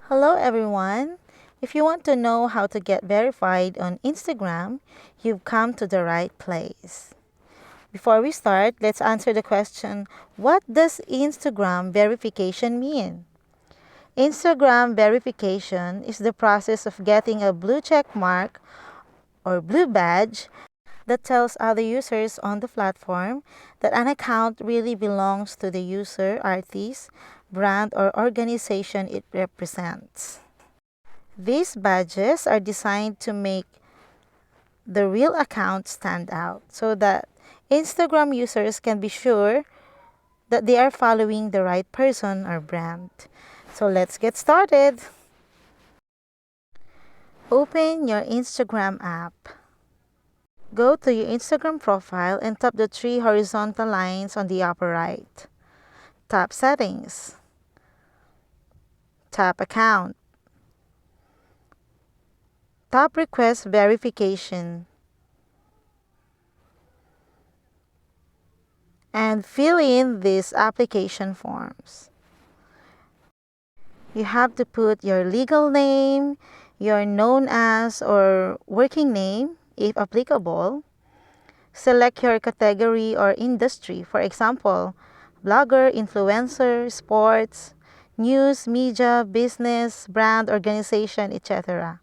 Hello everyone! If you want to know how to get verified on Instagram, you've come to the right place. Before we start, let's answer the question, what does Instagram verification mean? Instagram verification is the process of getting a blue check mark or blue badge that tells other users on the platform that an account really belongs to the user, artist, brand, or organization it represents. These badges are designed to make the real account stand out so that Instagram users can be sure that they are following the right person or brand. So let's get started. Open your Instagram app. Go to your Instagram profile and tap the three horizontal lines on the upper right. Tap Settings. Tap Account. Tap Request Verification. And fill in these application forms. You have to put your legal name, your known as or working name, if applicable. Select your category or industry, for example, blogger, influencer, sports, news, media, business, brand, organization, etc.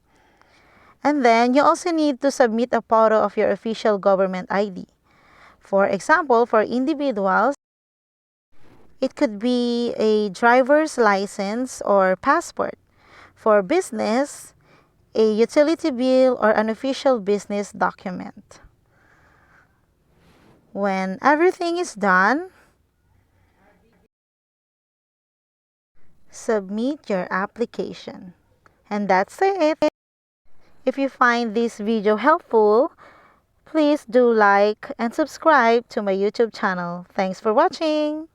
And then you also need to submit a photo of your official government ID. For example, for individuals, it could be a driver's license or passport. For business, a utility bill or an official business document. When everything is done, submit your application. And that's it. If you find this video helpful, please do like and subscribe to my YouTube channel. Thanks for watching.